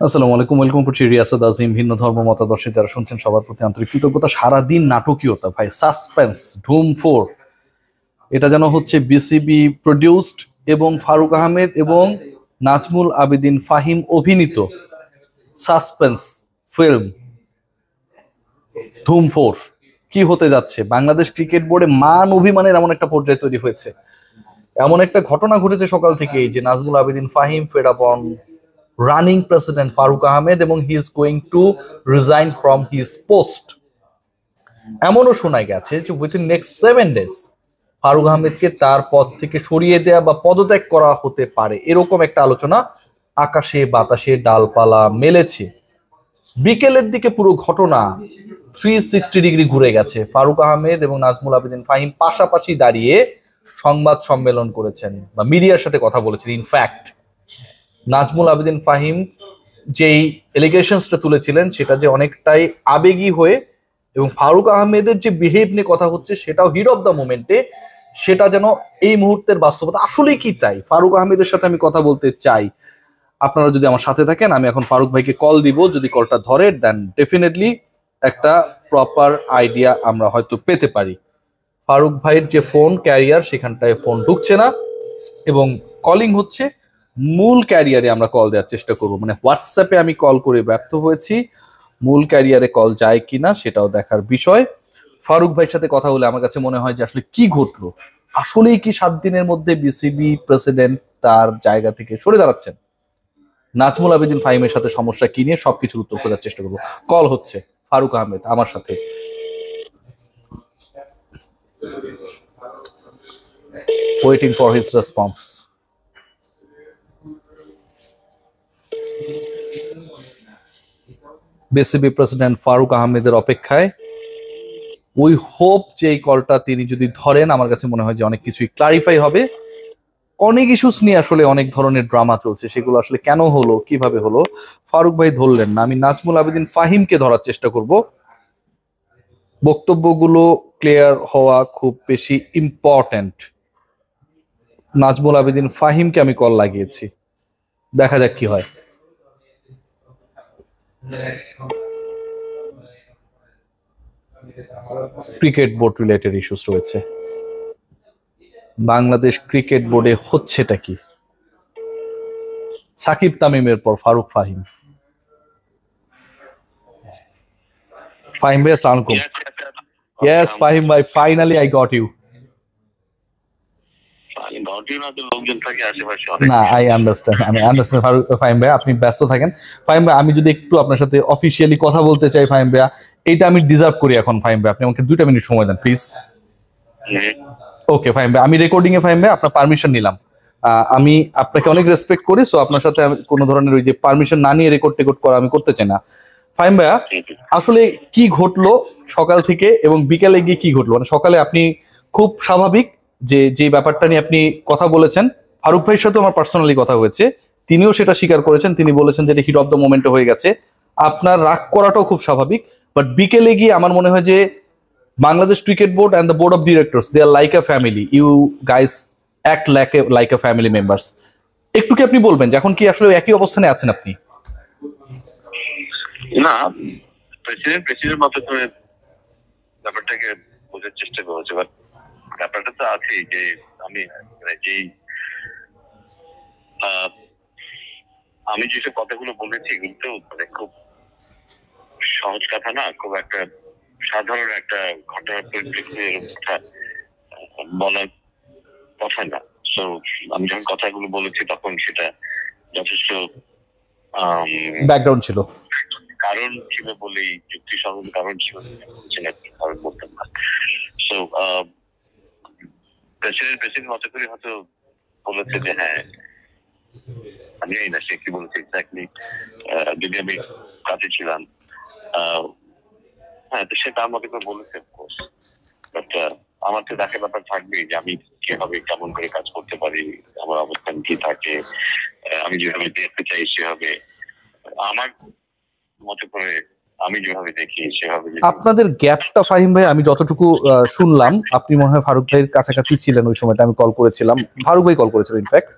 আসসালামু আলাইকুম, ওয়েলকাম করছি রিয়াসাদ আজিম। ভিন্ন ধর্ম মতাদর্শে যারা শুনছেন সবার প্রতি আন্তরিক কৃতজ্ঞতা। সারাদিন নাটকীয়তা ভাই, সাসপেন্স, ধুম 4 এটা যেন হচ্ছে বিসিবি প্রডিউসড এবং ফারুক আহমেদ এবং নাজমুল আবেদিন ফাহিম অভিনীত সাসপেন্স ফিল্ম ধুম 4 কি হতে যাচ্ছে। বাংলাদেশ ক্রিকেট বোর্ডে মান অভিমানের এমন একটা পর্যায়ে তৈরি হয়েছে, এমন একটা ঘটনা ঘটেছে সকাল থেকেই যে নাজমুল আবেদিন ফাহিম ফেড আপন রানিং প্রেসিডেন্ট ফারুক আহমেদ এবং he is going to resign from his post. এমনও শোনা গেছে যে উইথিন নেক্সট 7 days ফারুক আহমেদকে তার পদ থেকে সরিয়ে দেয়া বা পদত্যাগ করা হতে পারে, এরকম একটা আলোচনা আকাশে বাতাসে ডালপালা মেলেছে। বিকেলের দিকে পুরো ঘটনা 360 ডিগ্রি ঘুরে গেছে। ফারুক আহমেদ এবং নাজমুল আবেদিন ফাহিম পাশাপাশি দাঁড়িয়ে সংবাদ সম্মেলন করেছেন বা মিডিয়ার সাথে কথা বলেছেন। ইনফ্যাক্ট নাজমুল আবেদিন ফাহিম যেই এলিগেশনসটা তুলেছিলেন সেটা যে অনেকটাই আবেগী হয়ে, এবং ফারুক আহমেদের যে বিহেভ নিয়ে কথা হচ্ছে সেটাও হিট অফ দ্য মোমেন্টে, সেটা যেন এই মুহূর্তের বাস্তবতা। আসলেই কি তাই? ফারুক আহমেদের সাথে আমি কথা বলতে চাই। আপনারা যদি আমার সাথে থাকেন, আমি এখন ফারুক ভাইকে কল দিব। যদি কলটা ধরে দেন ডেফিনেটলি একটা প্রপার আইডিয়া আমরা হয়তো পেতে পারি। ফারুক ভাইয়ের যে ফোন ক্যারিয়ার সেখানটায় ফোন ঢুকছে না এবং কলিং হচ্ছে মূল ক্যারিয়ারে। আমরা কল দেওয়ার চেষ্টা করব, মানে হোয়াটসঅ্যাপে আমি কল করে ব্যর্থ হয়েছি, মূল ক্যারিয়ারে কল যায় কিনা সেটাও দেখার বিষয়। ফারুক ভাইয়ের সাথে কথা বলে আমার কাছে মনে হয় যে আসলে কি ঘটলো। আসলেই কি 7 দিনের মধ্যে বিসিবি প্রেসিডেন্ট তার জায়গা থেকে সরে দাঁড়াচ্ছেন? নাজমুল আবেদিন ফাহিমের সাথে সমস্যা কি নিয়ে সবকিছুর উত্তর খোঁজার চেষ্টা করবো। কল হচ্ছে, ফারুক আহমেদ আমার সাথে। Waiting for his response. BCB president Faruk আহমেদের অপেক্ষায়। উই হোপ যে এই কলটা তিনি যদি ধরেন, আমার কাছে মনে হয় যে অনেক কিছুই ক্লারিফাই হবে। অনেক ইস্যুস নিয়ে আসলে অনেক ধরনের ড্রামা চলছে, সেগুলো আসলে কেন হলো, কিভাবে হলো। ফারুক ভাই ধরলেন না, আমি নাজমুল আবেদিন ফাহিমকে ধরার চেষ্টা করব। বক্তব্যগুলো ক্লিয়ার হওয়া খুব বেশি ইম্পর্টেন্ট। নাজমুল আবেদিন ফাহিমকে আমি কল লাগিয়েছি, দেখা যাক কি হয়। ক্রিকেট বোর্ড রিলেটেড ইস্যুস রয়েছে। বাংলাদেশ ক্রিকেট বোর্ডে হচ্ছেটা কি? সাকিব তামিমের পর ফারুক ফাহিম। ফাহিম ভাই আসসালামু আলাইকুম। ইয়েস ফাহিম ভাই, ফাইনালি আই গট ইউ। না, আই আন্ডারস্ট্যান্ড, আমি আন্ডারস্ট্যান্ড ফাহিম ভাই, আপনি ব্যস্ত থাকেন। ফাহিম ভাই, আমি যদি একটু আপনার সাথে অফিসিয়ালি কথা বলতে চাই ফাহিম ভাইয়া, এটা আমি ডিজার্ভ করি এখন। ফাহিম ভাই, আপনি আমাকে 2টা মিনিট সময় দেন প্লিজ। ওকে ফাহিম ভাই, আমি রেকর্ডিং এ ফাহিম ভাই আপনার পারমিশন নিলাম। আমি আপনাকে অনেক রেসপেক্ট করি, সো আপনার সাথে কোনো ধরনের ওই যে পারমিশন না নিয়ে রেকর্ড করা আমি করতে চাই না। ফাহিম ভাইয়া, আসলে কি ঘটলো সকাল থেকে এবং বিকালে গিয়ে কি ঘটলো? মানে সকালে আপনি খুব স্বাভাবিক যে ব্যাপারটা নিয়ে আপনি কথা বলেছেন, ফারুক ভাইয়ের সাথে আমার পার্সোনালি কথা হয়েছে, তিনিও সেটা স্বীকার করেছেন। তিনি বলেছেন যে এটা হিট অফ দ্য মোমেন্টে হয়ে গেছে। আপনার রাগ করাটাও খুব স্বাভাবিক, বাট বিকেলে গিয়ে আমার মনে হয় যে Bangladesh cricket board and the board of directors, they are like a family. You guys act like a family members. একটু কি আপনি বলবেন যে এখন কি আসলে একই অবস্থানে আছেন আপনি? না, প্রেসিডেন্ট মতো করে ব্যাপারটাকে বোঝার চেষ্টা করেছে, বাট ব্যাপারটা তো আছেই যে আমি যেসব কথাগুলো বলেছি কিন্তু মানে খুব সহজ কথা না, খুব একটা সাধারণ একটা ঘটনার পরিপ্রেক্ষিতে কথা বলার কথা না। সো আমি যখন কথাগুলো বলেছি তখন সেটা যথেষ্ট ব্যাকগ্রাউন্ড ছিল, কারণ ছিল বলেই, যুক্তিসঙ্গত কারণ ছিল, কারণ বলতাম না। সো প্রেসিডেন্ট মতো করে হয়তো বলেছে যে হ্যাঁ, আমি জানি না সে কি বলেছে এক্স্যাক্টলি, যদি আমি কাজে ছিলাম, হ্যাঁ তো সেটা আমাকে তো বলেছে, বাট আমার তো দেখার ব্যাপার থাকবেই যে আমি কিভাবে কেমন করে কাজ করতে পারি, আমার অবস্থান কি থাকে, আমি যেভাবে দেখতে চাই সেভাবে আমার মতো করে আমি যেভাবে দেখি সেভাবে। আপনাদের গ্যাপটা ফাহিম ভাই, আমি যতটুকু শুনলাম, আপনি মনে হয় ফারুক ভাইয়ের কাছাকাছি ছিলেন ওই সময়টা। আমি কল করেছিলাম, ফারুক ভাই কল করেছিল ইনফ্যাক্ট,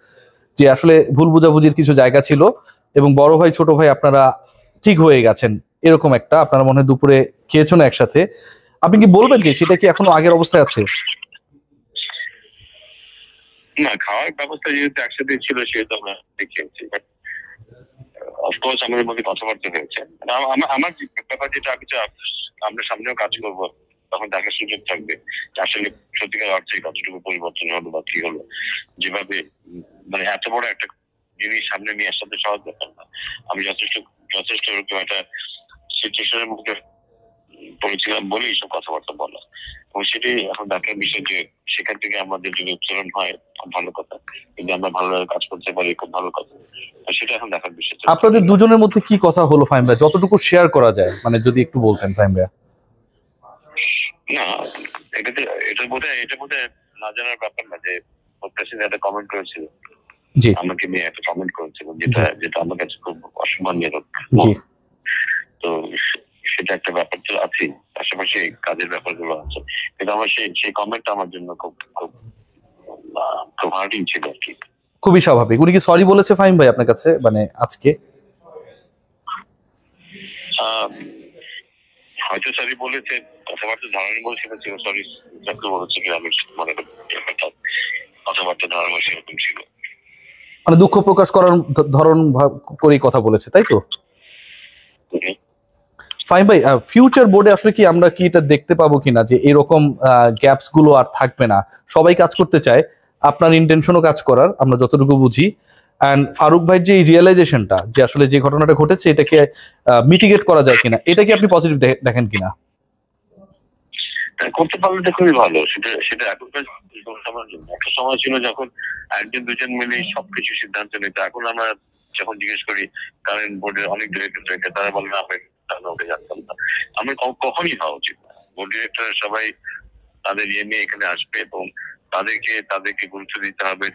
যে আসলে ভুল বুঝাবুঝির কিছু জায়গা ছিল এবং বড় ভাই ছোট ভাই আপনারা ঠিক হয়ে গেছেন, এরকম একটা আপনারা মনে হয় দুপুরে খেয়েছো না একসাথে, আপনি কি বলবেন যে সেটা কি এখনো আগের অবস্থায় আছে? না, খাওয়ার ব্যবস্থা যেহেতু একসাথে ছিল সেহেতু আমরা খেয়েছি। অফকোর্স আমাদের মধ্যে কথাবার্তা হয়েছে। আমার ব্যাপার যেটা আমরা সামনেও কাজ করবো, তখন দেখার সুযোগ থাকবে আসলে সত্যিকার অর্থে কতটুকু পরিবর্তন হলো বা কি হলো। যেভাবে মানে এত বড় একটা জিনিস সামনে নিয়ে আসাতে সহজ ব্যাপার না। আমি যথেষ্ট একটা সিচুয়েশনের মধ্যে পড়েছিলাম বলেই সব কথাবার্তা বলা, এবং সেটাই এখন দেখার বিষয় যে সেখান থেকে আমাদের যদি উচ্চারণ হয় খুব ভালো কথা, যদি আমরা ভালোভাবে কাজ করতে পারি খুব ভালো কথা, সেটা এখন দেখার বিষয়। আপনাদের দুজনের মধ্যে কি কথা হলো ফাহিম ভাই, যতটুকু শেয়ার করা যায়, মানে যদি একটু বলতেন ফাহিম ভাই। না, এটা বোধহয় না জানার ব্যাপার না যে প্রেসিডেন্ট একটা কমেন্ট করেছিল, আমাকে নিয়ে একটা কমেন্ট করেছিল, যেটা আমার কাছে খুব অসম্মানজনক। তো সেটা একটা ব্যাপার তো আছে, পাশাপাশি কাজের ব্যাপারগুলো আছে, কিন্তু আমার সেই কমেন্টটা আমার জন্য খুব খুব খুব হার্টিং ছিল আর কি। খুবই স্বাভাবিক। উনি কি সরি বলেছে ফাহিম ভাই আপনার কাছে, মানে আজকে? হয়তো সরি বলেছে, কথাবার্তা ধারণা বলছিল, সরি বলেছে কি আমি মনে করি কথাবার্তা ধারণা সেরকম ছিল, মানে দুঃখ প্রকাশ করার ধরন করেই কথা বলেছে, তাই তো? ফাহিম ভাই, ফিউচার বোর্ডে আসলে কি আমরা কি এটা দেখতে পাবো কিনা যে এরকম গ্যাপস গুলো আর থাকবে না? সবাই কাজ করতে চায়, আপনার ইন্টেনশনও কাজ করার, আমরা যতটুকু বুঝি। অ্যান্ড ফারুক ভাই যে রিয়েলাইজেশনটা যে আসলে যে ঘটনাটা ঘটেছে এটাকে মিটিগেট করা যায় কিনা, এটা কি আপনি পজিটিভ দেখেন কিনা? করতে পারলে তো খুবই ভালো। সেটা এখনকার একটা সময় ছিল যখন একজন দুজন মিলে সবকিছু সিদ্ধান্ত নিত। এখন আমরা যখন জিজ্ঞেস করি কারেন্ট বোর্ডের অনেক ডিরেক্টর, তারা বলেন আমরা জানতাম না। আমরা কখনই হওয়া উচিত না। বোর্ড ডিরেক্টর সবাই তাদের ইয়ে নিয়ে এখানে আসবে এবং তাদেরকে গুরুত্ব দিতে হবে,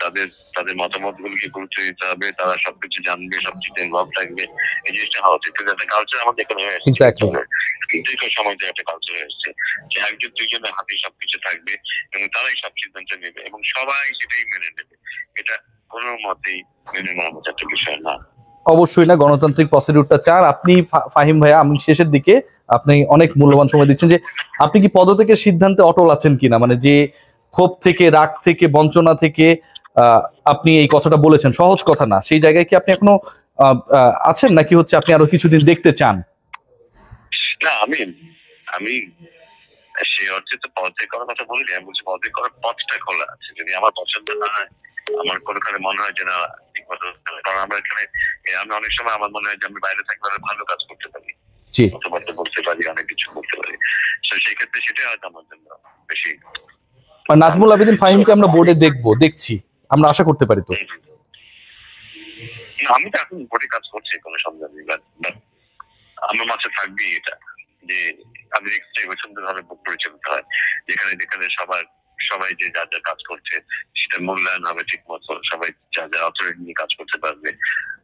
তাদের মতামত গুলিকে গুরুত্ব দিতে হবে, তারা সবকিছু জানবে, সবকিছু ইনভলভ থাকবে, এই জিনিসটা হওয়া উচিত। একটা কালচার আমাদের এখানে হয়ে এসেছে, সময় একটা কালচার হয়ে এসেছে যে একজন দুইজনের হাতে সবকিছু থাকবে এবং তারাই সব সিদ্ধান্ত নেবে এবং সবাই সেটাই মেনে নেবে। এটা কোনো মতেই মেনে নেওয়ার মতো একটা বিষয় না। অবশ্যই না, গণতান্ত্রিক প্রসিডিউরটা চান আপনি। ফাহিম ভাইয়া, আমি শেষের দিকে আপনি অনেক মূল্যবান সময় দিচ্ছেন, যে আপনি কি পদত্যাগের সিদ্ধান্তে অটল আছেন কিনা, মানে যে ক্ষোভ থেকে, রাগ থেকে, বঞ্চনা থেকে আপনি এই কথাটা বলেছেন, সহজ কথা না, সেই জায়গায় কি আপনি এখনো আছেন, নাকি হচ্ছে আপনি আরো কিছুদিন দেখতে চান? না, আমি সেই অর্থে তো পদত্যাগ করার কথা বলিনি। আমি বলছি পদত্যাগ করার পথটা খোলা আছে, যদি আমার পছন্দ না হয়, আমার কোনোখানে মনে হয় যে না ঠিক মতো, কারণ আমরা এখানে আমি অনেক সময় আমার মনে হয় যে আমি বাইরে থাকলে ভালো কাজ করতে পারি, কথাবার্তা বলতে পারি, অনেক কিছু করতে পারি। সেই ক্ষেত্রে সেটাই হয়তো আমার জন্য বেশি। নাজমুল আবেদিন ফাহিমকে আমরা বোর্ডে দেখছি, আমরা আশা করতে পারি তো? আমি তো এখন বোর্ডে কাজ করছি, কোনো সন্দেহ নেই। আমার মাঝে থাকবেই এটা যে আমি সুন্দরভাবে বোর্ড পরিচালিত হয়, যেখানে সবাই যে যা যা কাজ করছে সেটা মূল্যায়ন হবে ঠিক মতো, সবাই যা যা অথরিটি নিয়ে কাজ করতে পারবে।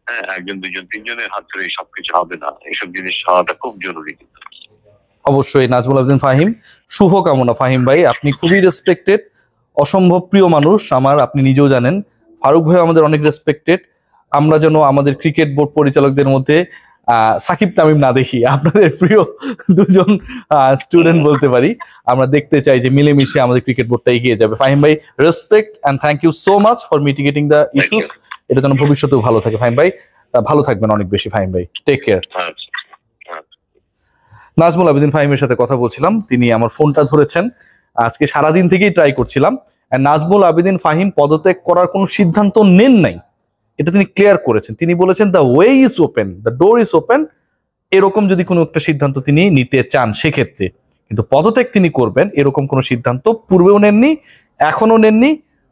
হ্যাঁ, একজন দুইজন তিনজনের হাত ধরে সবকিছু হবে না, এইসব জিনিস হওয়াটা খুব জরুরি। কিন্তু অবশ্যই নাজমুল আবেদিন ফাহিম, শুভকামনা ফাহিম ভাই, আপনি খুবই রেসপেক্টেড, অসম্ভব প্রিয় মানুষ আমার, আপনি নিজেও জানেন। ফারুক ভাই আমাদের অনেক রেসপেক্টেড। আমরা যেন আমাদের ক্রিকেট বোর্ড পরিচালকদের মধ্যে সাকিব তামিম না দেখি, আপনাদের প্রিয় দুজন স্টুডেন্ট বলতে পারি। আমরা দেখতে চাই যে মিলেমিশে আমাদের ক্রিকেট বোর্ডটা এগিয়ে যাবে। ফাহিম ভাই, respect and thank you so much for mitigating the issues. এটা যেন ভবিষ্যতেও ভালো থাকে ফাহিম ভাই, ভালো থাকবেন অনেক বেশি ফাহিম ভাই, টেক কেয়ার। নাজমুল আবেদিন ফাহিমের সাথে কথা বলছিলাম, তিনি আমার ফোনটা ধরেছেন, আজকে সারাদিন থেকেই ট্রাই করছিলাম। নাজমুল আবেদিন ফাহিম পদত্যাগ করার কোনো সিদ্ধান্ত নেন নাই, এটা তিনি ক্লিয়ার করেছেন। তিনি বলেছেন the way is open, the door is open, এরকম যদি কোনো একটা সিদ্ধান্ত তিনি নিতে চান সেক্ষেত্রে, কিন্তু পদত্যাগ তিনি করবেন এরকম কোনো সিদ্ধান্ত পূর্বেও নেননি, এখনো নেননি।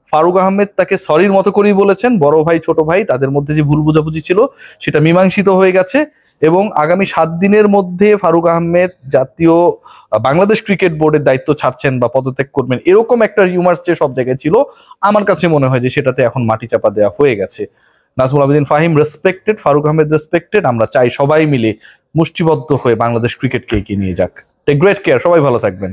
ফারুক আহমেদ তাকে সরির মতো করেই বলেছেন, বড় ভাই ছোট ভাই তাদের মধ্যে যে ভুল বোঝাবুঝি ছিল সেটা মীমাংসিত হয়ে গেছে এবং আগামী 7 দিনের মধ্যে ফারুক আহমেদ জাতীয় বাংলাদেশ ক্রিকেট বোর্ডের দায়িত্ব ছাড়ছেন বা পদত্যাগ করবেন, এরকম একটা রিউমার্স যে সব জায়গায় ছিল, আমার কাছে মনে হয় যে সেটাতে এখন মাটি চাপা দেওয়া হয়ে গেছে। Nazmul Abedin Fahim respected, Faruk Ahmed respected. আমরা চাই সবাই মিলে মুষ্টিবদ্ধ হয়ে বাংলাদেশ ক্রিকেটকে এগিয়ে নিয়ে যাক। টেক গ্রেট কেয়ার, সবাই ভালো থাকবেন।